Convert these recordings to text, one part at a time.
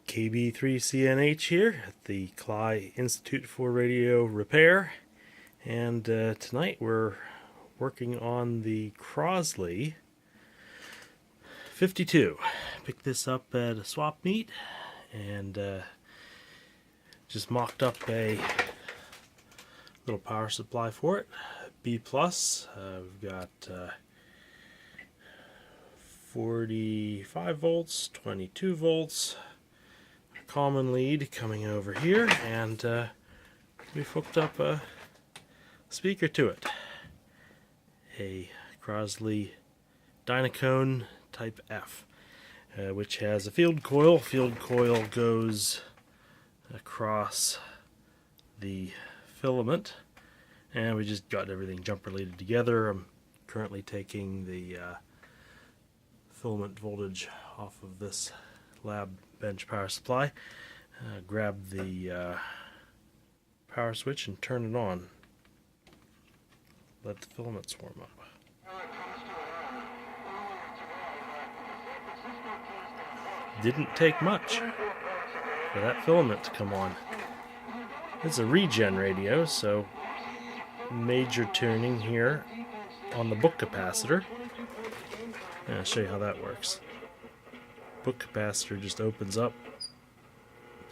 KB3CNH here at the Cly Institute for Radio Repair, and tonight we're working on the Crosley 52. Picked this up at a swap meet and just mocked up a little power supply for it, B+. We've got 45 volts, 22 volts, common lead coming over here, and we've hooked up a speaker to it. A Crosley Dynacone Type F, which has a field coil. Field coil goes across the filament, and we just got everything jump related together. I'm currently taking the filament voltage off of this lab bench power supply, grab the power switch and turn it on. Let the filaments warm up. Didn't take much for that filament to come on. It's a regen radio, so major tuning here on the book capacitor. And I'll show you how that works. Book capacitor just opens up,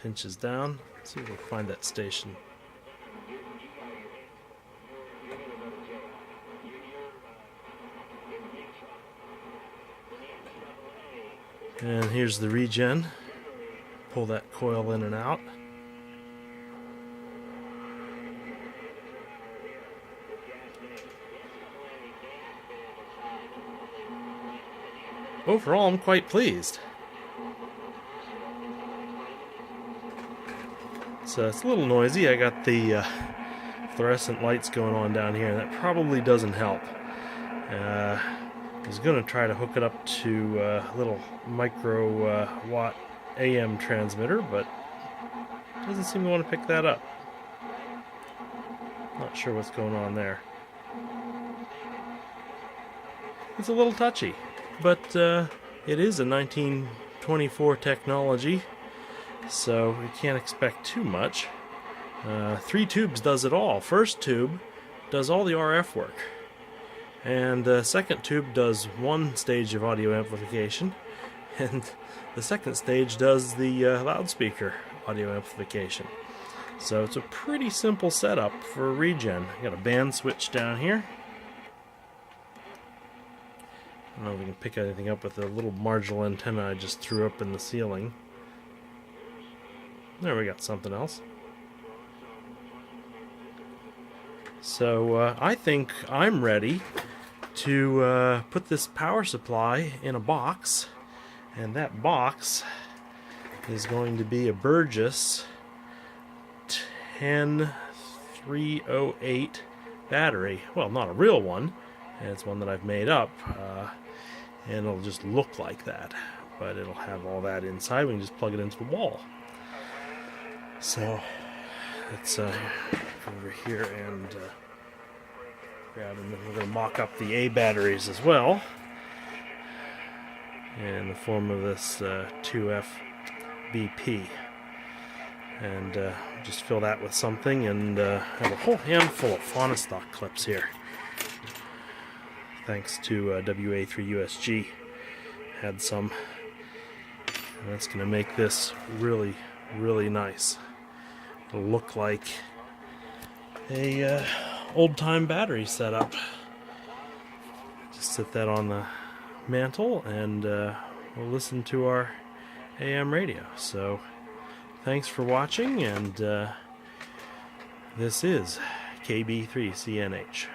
pinches down. Let's see if we can find that station. And here's the regen. Pull that coil in and out. Overall, I'm quite pleased. So it's a little noisy. I got the fluorescent lights going on down here, and that probably doesn't help. I was going to try to hook it up to a little micro watt AM transmitter, but it doesn't seem to want to pick that up. Not sure what's going on there. It's a little touchy, but it is a 1924 technology, so we can't expect too much. 3 tubes does it all. First tube does all the RF work, and the second tube does one stage of audio amplification, and the second stage does the loudspeaker audio amplification. So it's a pretty simple setup for a regen. Got a band switch down here. I don't know if we can pick anything up with the little marginal antenna I just threw up in the ceiling. There, we got something else. So I think I'm ready to put this power supply in a box, and that box is going to be a Burgess 10308 battery. Well, not a real one, it's one that I've made up, and it'll just look like that, but it'll have all that inside. We can just plug it into the wall. So let's over here and grab them. We're going to mock up the A batteries as well, in the form of this 2FBP, and just fill that with something, and have a whole handful of Phonostock clips here. Thanks to WA3USG, had some, and that's going to make this really, really nice. It'll look like a old-time battery setup. Just set that on the mantle, and we'll listen to our AM radio. So thanks for watching, and this is KB3CNH.